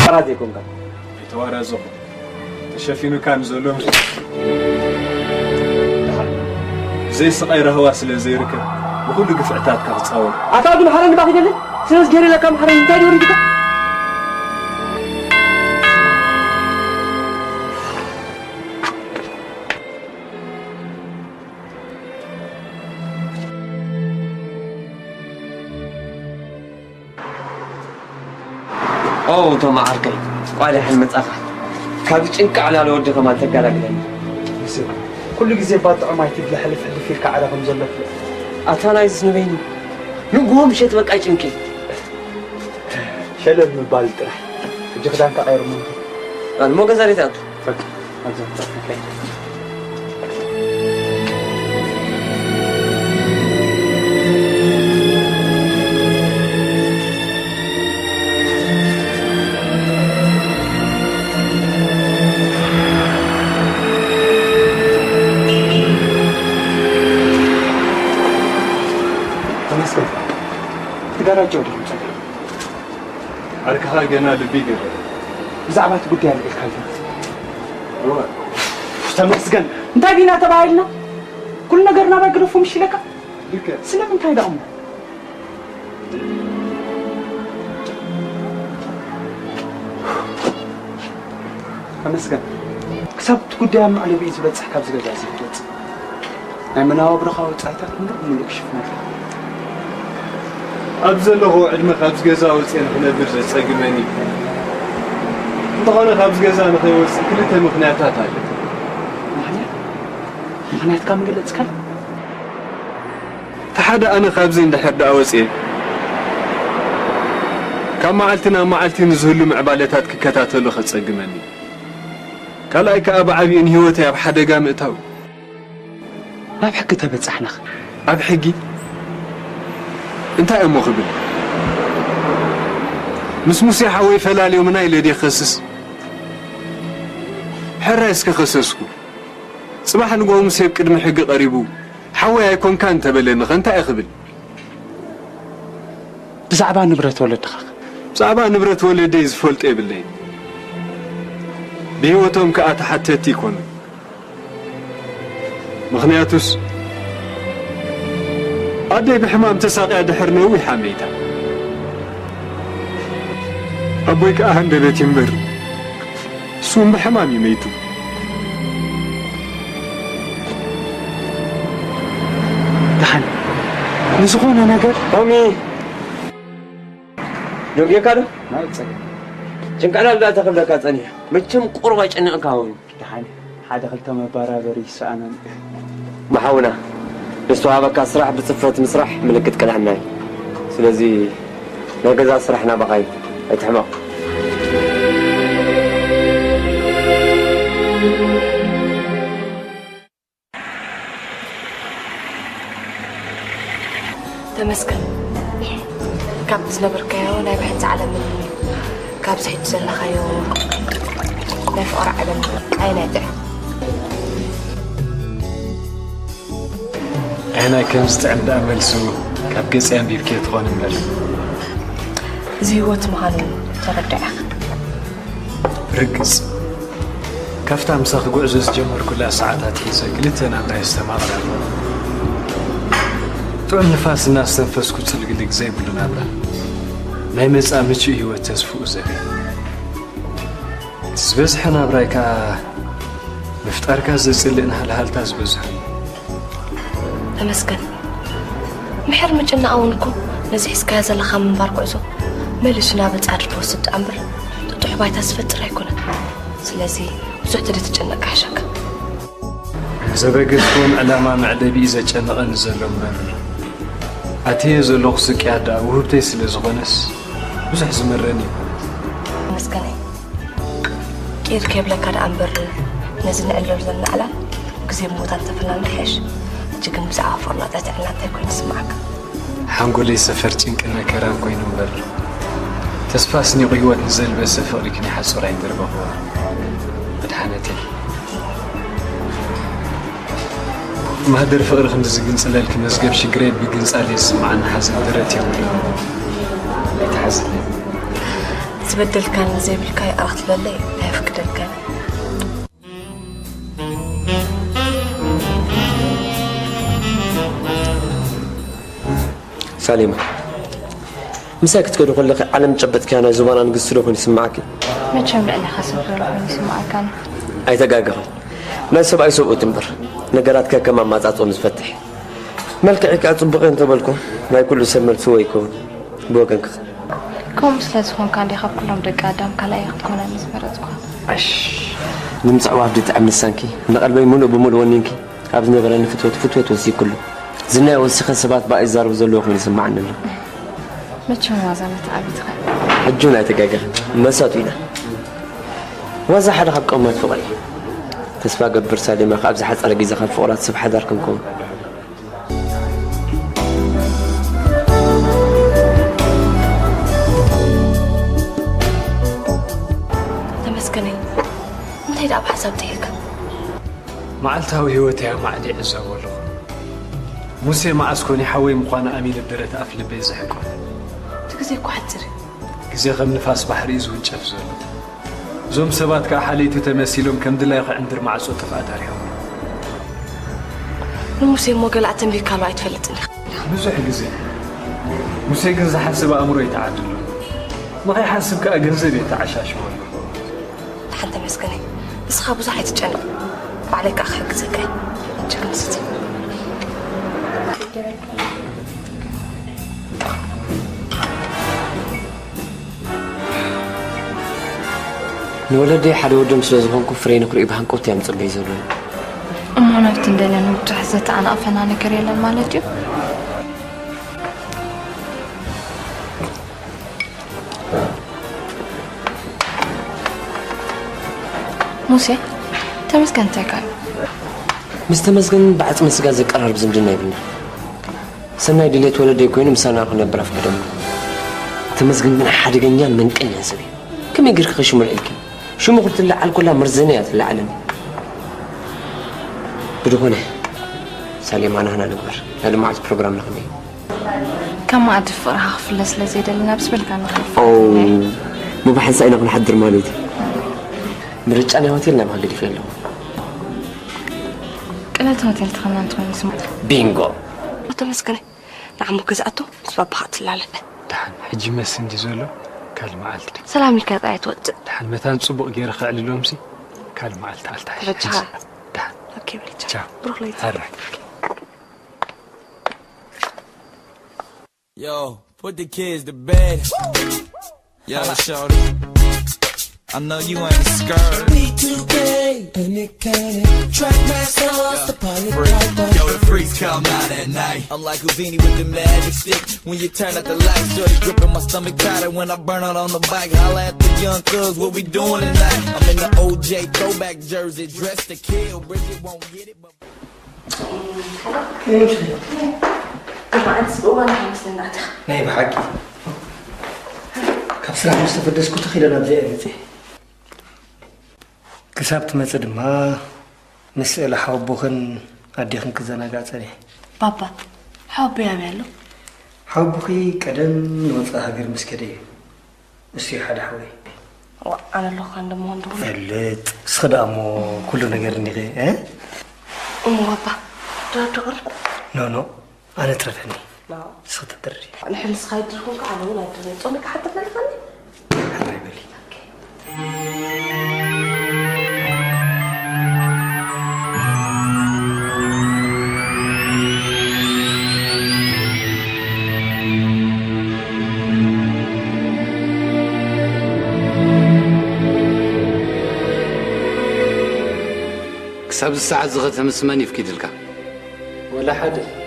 راديكم كان يتوارزوا تشافينو كان زولهم زي صغير هواسل زي ركب وكل قفعتات كانت تصور أتعرف محرن باقي جلد سنس جري لك محرن تاني وريدك أوه توما عركي وعلى حلمة أخر كابتش إنك على الوجه كما تقال أقلني كل جزء باطع ما يتبلى حلف فيك على خمزلك أتانا يسمى بيني نقوم بشيء بقى يمكن شلل من بالطرح جهدان كغير ممكن أنا مو جزاري تأكل فك أزم تقارأ جودة عليك هاي جنا لبيجر زعمت بدي على الكلام روح تمسكن انت بينا تبايلنا كل نجرنا بقرفهم مش لك سلام انت هيدا أمه تمسكن كسبت قدام على بيز بس حكاب زجاجة بس أنا ناوي برخاء وتعتقد من يكشفنا أبزله عندما خبز جزا وسين هنا برز سجماني. طبعاً خبز جزا نخيوس كلته مخناتات هاي. مخنات كم قلت كم؟ تحدى أنا خبزين لحد أوسين. كم معلتين نزهلوا مع بالتات ككتات اللي خد سجماني. كلا كأبا عبي إن هوتي أب حدا جام إتاو. ما بحكي تبت صحنا. أب حقي. أنت يا مخبل مسموسي حوي فلالي ومن أي لدي خصص حرايس كخصصكو صباح نقوم مسيب كدم حق قريبو حوي يكون كان تبلين أنت يا خبل بزعبان نبرة ولد خاخ بزعبان نبرة ولد يز فولت إيه بالليل بهوتهم كأت حتى تيكون مخنياتوس أدي بحمام تساقي دحر نوي حميتا أبويك أهل ببيت ينبر سوم بحمام يميتو دحن نزغونا نقر أمي جوجي كارو ما يتصل جنكانا لا تخبر لك ثانية متشم قربة أنا أكاون دحن حدا خلت ما برابري سأنا محاونا بسوابك أسرح بصفة مسرح ملكت كلامنا سلازي نجزا أسرحنا بقاي أتحمق تمسكن كابز نبركيو ناي بحث على مني كابز حيت زلخيو ناي فقر على مني أي نادع أنا كم استعد أعمل سو كابجس أم بيبكي تخون مبل زيوت مهانو تردع ركز كفتا مسخ قعزز جمر كل ساعات حيزة قلتنا لا يستمر طعم نفاس الناس تنفسكو تلقلق زي بلنا بلا ناي مزا مجي هو تسفو زبي تزبزحنا برايكا مفتاركا زيزلين هالهالتا زبزح تمسكن محر مجنا أونكو نزح سكازا لخام مباركو عزو ملسنا بتعرف وسد أمر تطوح بايتا سفتر يكون سلازي وزحت دي تجنك حشاك زبقتكم علامة معدبي إذا جنق نزلوا مبر أتيه زلوخ سكيادا وهبتي سلزغنس وزح زمرني تمسكني كير كيبلك هذا أمبر نزل نقلر زلنا على كزي موتان تفلنا نحش جيكم بزعا فرنا ذات إعلان تكون تسمعك حنقولي سفرت إنكنا كرام كوين مبر تسفاسني قيوة نزل بس فقريكني حصور عند ربه مدحانتي ما هدر فقر خمس جنس لك نسجب شجريت بجنس عليه سمعنا حزن درتي ولا يتحزن كتبدل كان زي بالكاي أرخت للي لا يفكر الكان سليمة مساك تقول كل علم جبت كان زبانا نقص له كل يسمعك ما كان لأني خاصة كل يسمعك كان أي تجاجر لا سب أي سوء تنبر نجارات كمان ما تعطون مفتح ملك عكات بقين تبلكم ما كل سمر سوى يكون بوقنك كم سلسلهم كان يخاف كلهم دقادام كلا ياخذون المسمرتكم أش نمسع واحد تعمل السانكي نقلب يمون بمول ونينكي أبز نبرة فتوة وسي كله زنا وسخ سبات بقى يزار وزلوا خلي يسمعنا له ما تشوف وازا متعبت خير حجونا تجاجر ما ساتينا وازا حدا خب قومات فقري تسفى قبر سالمة خابز حد على جيزة خلف فقرات سبح داركم كون متى أبغى حساب تيجا معلتها وهوتها مع دي عزة والله موسى مع أسكوني حوي مقانا أمين الدرة أفل بيزة حكون تكزي كوحتري كزي غم نفاس بحريز ونشاف زولو زوم سبات كحاليتو تماثيلهم كم دلا يخ عندر مع صوت فاتاريهم موسى مو قال أتم بيك قالوا يتفلتني بزح كزي موسى جنز حسب أمره يتعادلون ما هي حسب كأجنزل يتعشاش والله حتى مسكني بس خابو زح يتجنن وعليك أخرك زكاة جنستي نولدي حد ودم سلزهم كفرين كل إبهان كوتي عم تصبي زلون أنا بتندل إنه بتحزت عن أفنان كريلا المالتي موسى تمسكن تاكل مستمسكن بعد مسكن ذكر بزم جنة يبنا سنة دليت ولدي كوين مسانا كنا برا في كرم تمسكن من حد جنيا من كنيا سبي كم يقدر خشوا من الكل شو ما قلت له على كلها مرزنيات العالم بدونه سليم أنا هنا نقبر هذا معز برنامج نخمي كم عاد فرح فلس لزيد اللي نفس بالكان نخف أو مو بحس أنا بنحضر مالتي مرجع أنا هوتيلنا ما قدي فيه له قلت هوتيل تخمنت من اسمه بينغو وتمسكني نعم كزعته سبب بحط العلن دحن حجي مسن دي زولو كال معلتي سلام لك يا توت دحن متان صبق غير خعل لومسي كال معلت علتها رجعها دحن اوكي بريتش تشاو بروح ليت Yo, put the kids to bed. Yo, shorty, I know you ain't scared. B2K, Panic, track masters, the party Yo, the freaks come out at night. I'm like Houdini with the magic stick. When you turn out the lights, dirty gripping my stomach tighter. When I burn out on the bike, holla at the young thugs, what we doing tonight? I'm in the OJ throwback jersey, dressed to kill. Bridget won't get it, but... ما أنسبه وأنا حمس لناتها نايم حقي كبسرح مستفدس كنت خيلنا بزيادتي كسبت مثل ما مسألة حبوخن أديخن كزانا قاتلي بابا حبي يعملوا حبوخي كدم نوصلها غير مسكدي مسي حدا حوي أنا لو كان دمون دول فلت سخد أمو كل نجار نيجي ها بابا دور نو أنا ترفني لا سخد الدري نحن سخايد تكون على ولا دري أمك حتى تلفني حبيبي كسب الساعة زغت مسماني في كيدلك ولا حدا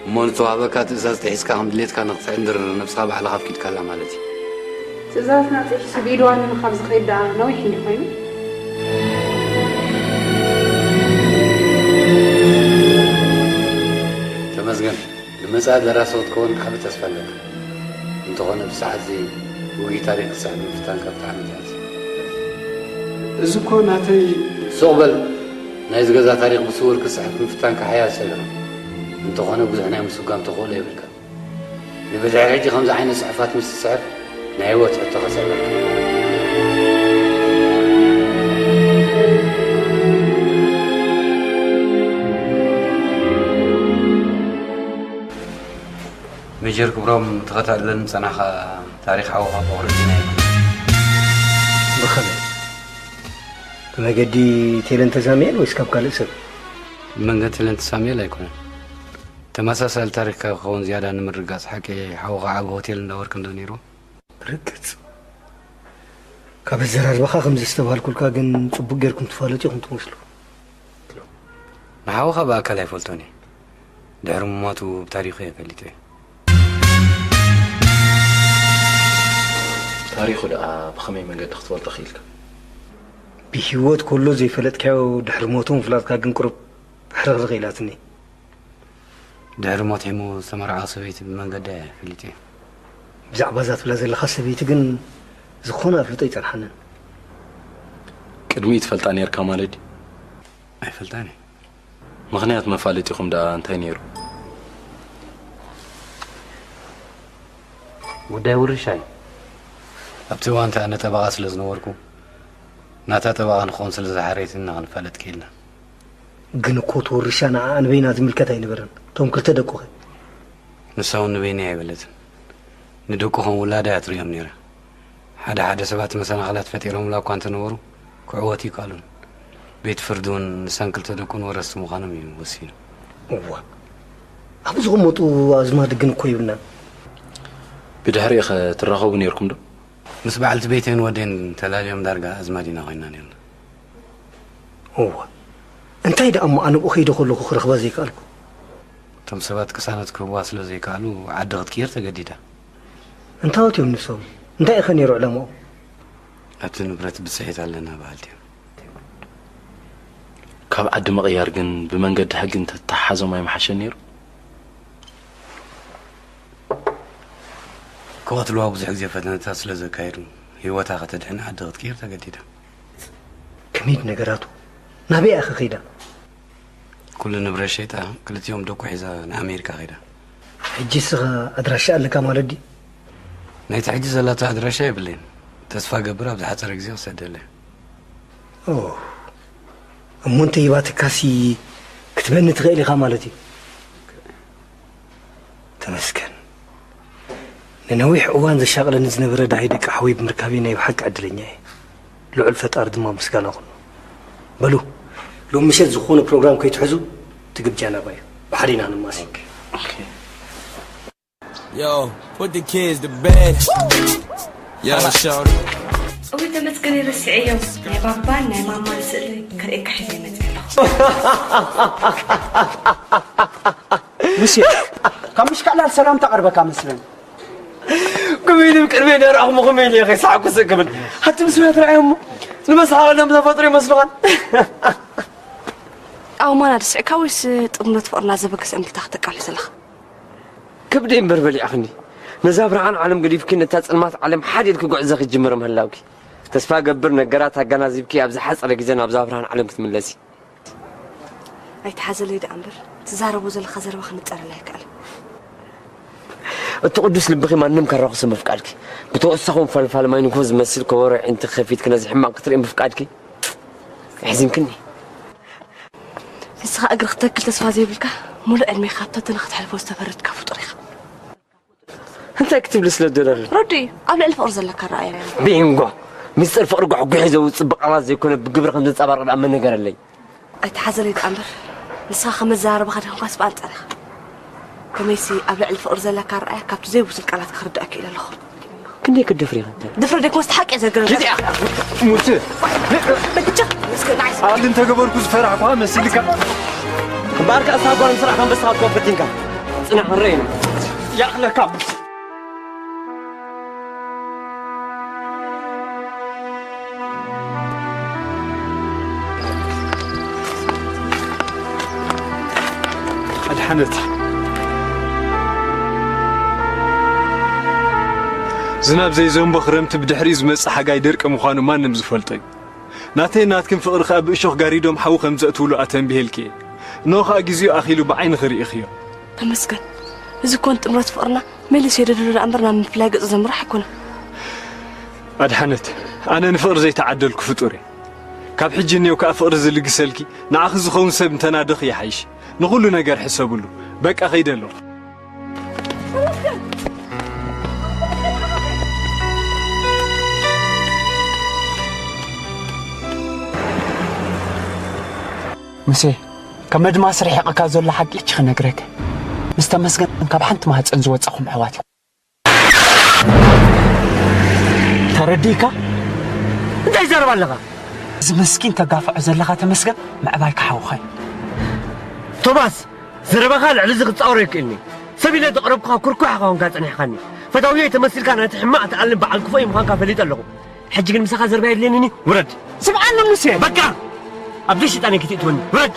مون توابكات إزاز تحسك هم دليت كان عند نفسها بحال خاف كيد كلا مالتي تزازنا تحس بيدو أنا نخبز خير دا نوي حين فاهم تمزجن المسألة دراسة تكون حبت أسفلك أنت هون بساعة زي وجي تاريخ ساعة مفتان كبت عامل جالس إذا كون هاتي سوبل نايز جزا تاريخ بصور كسحب مفتان كحياة سيرة أنت هون بزحنا مسوقام تقول إيه بالك نبدأ عيدي 5 عين سعفات مستسعف نايوت اتخسرت ميجر كبرهم تقتل سنة تاريخ حوها بوردنا بخلي كما قدي تيلن تساميل ويسكب كالسب من قلت تيلن تساميل لا يكون تمساسل تاريخ خون زيادة نمرقاس حكي حوها عب هوتيل ندور كم دونيرو ركت كاب الزرار بخا خمس استوال كل كاجن صبق غيركم تفالتي كنت مسلو حوها بقى كلا يفولتوني دحر ماتو بتاريخي فليتي تاريخه دقا بخمي من قد تختوال تخيلك بهيوت كله زي فلت كاو دحر موتون فلات كاجن قرب حرق غيلاتني دحر موت حمو سمر عاصبيت من قد فليتي بزعبا ذات فلا زي الخاصة بيتي جن زخونا فلطي ترحنن قدمي تفلت عنير كمالدي أي فلتاني مغنيات مفالتيكم دا انتي نيرو ودا ورشاي أبتوا أنت أنا تبغى سلزنوركم ناتا تبغى نخون سلز حريتنا نفلت كيلنا جن كوت ورشانا أنا بينا زملكتها نبرن توم كل تدقوه نساون نبيني عبلت ندوكوهم ولادا يتريهم نيرة حدا سبات مثلا غلط فتيرهم لا كنت نورو كعواتي قالون بيت فردون نسان كل تدقون ورستو مخانم يوسين أوه أبز غموتو أزمات جن كويبنا بدحر يا أخي ترغبوا نيركم ده مس بعلت بيتين ودين تلاليهم درجة أزمادينا غينا نيرنا أوه أنت إذا أما أنا أخي دخل لك خرخ بزي قالكو تم سبات كسانت كواس لو زي قالوا عدغت كير تجديده أنت هاتي من نسوم أنت يا خنيرو علمو أبتن برات بسحيت علينا بعلتي كاب عد مغيار جن بمن قد حق أنت تحازو ما يمحش نيرو كوات الواب زي حزي فتنة تاسل زكايرو هي وتاخت الحين عدغت كير تجديده كمية نجاراتو نبي أخي خيدا كل نبرة شيتا كل يوم دوكو حزا أمريكا غيدا حجيسها أدرش قال لك ما ردي نيت حجز لا تقدر شيء بلين تسفى قبرها بحث رجزي وسدله أوه أمو أنت يبات كاسي كتبني تغيلي خامالتي تمسكن ننويح أوان ذا شغلة نزنا برد عيدك حويب مركبينا يبحق عدلني لو علفت أرض ما مسكان أخن بلو لو مشيت زخون بروجرام كي تحزو تجيب جانا باي بحرينا أنا ماسك Yo, put the kids to bed. Yo, shorty. وانت ما تقولي رسعي يوم يا بابا يا ماما نسألي كريك حزي ما تقول مشي كم مش كلا السلام تقربك مثلا كميني بكرمين يا رحمة كميني يا أخي صعب كسكمل حتى مسويات رعيهم المسحة ولا مزافطري مسلوان أو ما نرسع كويس تقوم تفقرنا زبكس أنت تحتك على سلخ كبدين بربلي أخني نزابر عن عالم قريب كنا تاسلمات عالم حديد كقعد زخ الجمر مهلاوكي تسفى قبرنا قراتها جنازيب كي أبز حس على جزنا أبزابر عن عالم كتملسي أي تحزل يد أمبر تزارب وزل خزر وخن تسأل لك قال التقدس لبخي ما نم كان رخص مفقادك بتوسخون فلفل ما ينكوز مسيل كورع أنت خفيت كنا زحمة قطرين مفقادك حزين كني فسخ أجر اختك تسفى زي بلك ملء علمي خاطة تنخت حلف واستفرت كفو طريقة أنت اكتب لي سلدرر ردي قبل ألف أرزل لك الرأي بينجو مستر فرقع وجهزه وتصبق على زي يكون بقبر خمسة صبر أما نجار اللي أي تحزل يد أمبر نسخة خمس زهر بخدهم قاس بانت أنا كميسي قبل ألف أرزل لك الرأي كابت زي وصلك على تخرج أكيد الأخر كني كدفري دفر ديك مستحق إذا قررت كذي موسى عاد أنت قبرك فرح فاهم مسيلك بارك أصحاب نسرع كم بس هاكو فتينك صنع الرين يا أخي كم الحنت زناب زي زنبو خرمت بدحري زمص حاجاي درق مخانو مانم زفلطي ناتي ناتكم فقر خاب اشخ غاريدوم حو خمزاتولو اتن بهلكي نوخا غيزيو اخيلو بعين خري اخيو تمسكن إذا كنت مرات فقرنا ملي سيدر أمرنا من فلاج زمر حكونا أدحنت أنا نفقر زي تعدل كفطوري كاب حجني وكاب فقر زلق سلكي نأخذ خون سب تنادخ يا حيش نقول له نجار حساب له بك أخيد له مسي كمد ما سريح أكازول لحق إيش خنقرك مستمسكن كاب حنت ما هتنزو وتصخم حواتي ترديكا انت يزرب اللغة زمسكين تقافع زلغة تمسكن مع بايك حوخي توماس زربها العلى زغ تصورك إني سبي لا تقربك كركوحة هون قاعد أنا حني فتاويه تمثل كان تحمق تعلم بعد كفاية مخان كافليت اللغة حجي المسخة زربها لينني ورد سبحان الله مسي بكا أبديش أنا كتير توني ورد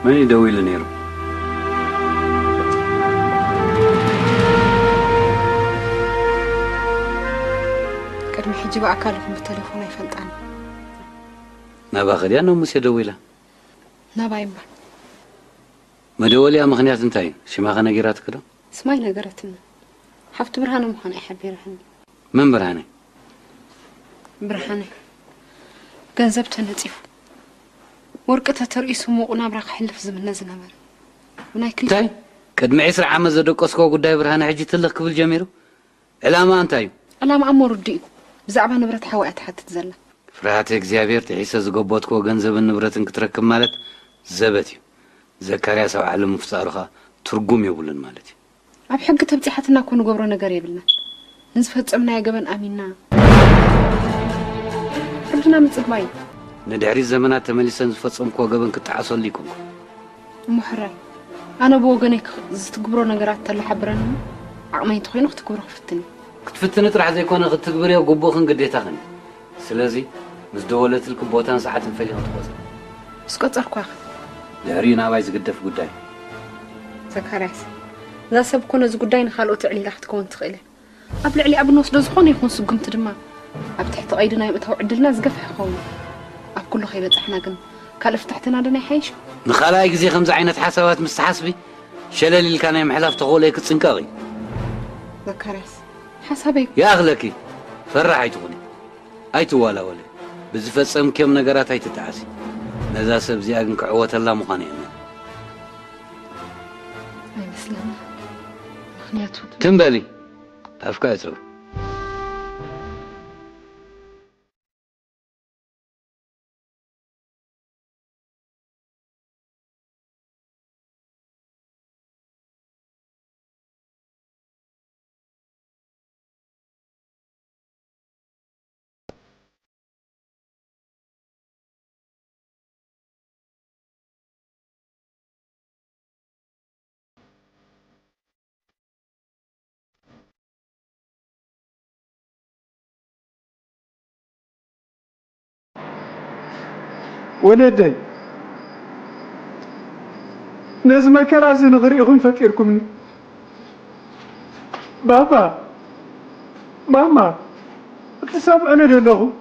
من يدوي لنيرو قدم حجي بأكلكم بالتليفون يفلطاني نابا خدي أنا مس يدوي له نابا يبا مدولي أما خنيات انتاين شما خنا جيرات كده سماي نقرتنا حفت برهانة مخان يحبي رهاني من برهاني برهاني ገንዘብ نتيف ورقة ترئيس موقنا براق حلف زمن زنبر وناي كل تاي قدم 10 عام زدقسكو غداي برهانه حجي تلخ كبل جميرو علامه انتايو علامه امور دي بزعبه نبرت حوات حتى تزلا فرات እግዚአብሔር تحيس زغبوتكو ገንዘብ ንብረትን ክትረክብ ማለት ዘበት እዩ ዘካርያስ ኣብ ዓለም ፍጻሩኻ ትርጉም ይብሉን ማለት እዩ ኣብ ሕግ ተብጽሓትና ኮን ገብሮ ነገር ይብልና እንዝፈጽምና ያገበን አሚና ፍርድና ምጽግባይ ندعري الزمانات تملسن زفصمكو غبن كتعصل ليكم محرر انا بوغنيك زتكبرو نغرات تل حبرن عقمي تخينو تكبرو فتني كتفتن طرح زي كون كتكبري غبوخن غديتا خن سلازي مس دولت لك بوتان ساعات نفلي نتقص اسكوتركو داري ناباي زغدف غداي زكرياس ذا سب كون ز غداي نخالو تعلي راح تكون تخيله قبل علي ابن وسد زخون يكون سقمت دما اب تحت قيدنا يمتو عدلنا زقف خون اب كله خيبصحنا كن كالف تحتنا دنا يحيش نخلاي غزي خمس عينات حسابات مستحسبي شلل اللي كان يمحلاف تقولي كتصنققي زكرياس حسابي يا اغلكي فرح ايتوني ايتو ولا بزفصم كم نغرات ايتتعسي نذا سب زي اغن كعوت الله مخانينا اي مسلم مخنياتو تنبلي افكايتو ولدي ناس ما كراسي نغريهم فكركم بابا ماما اكتساب انا له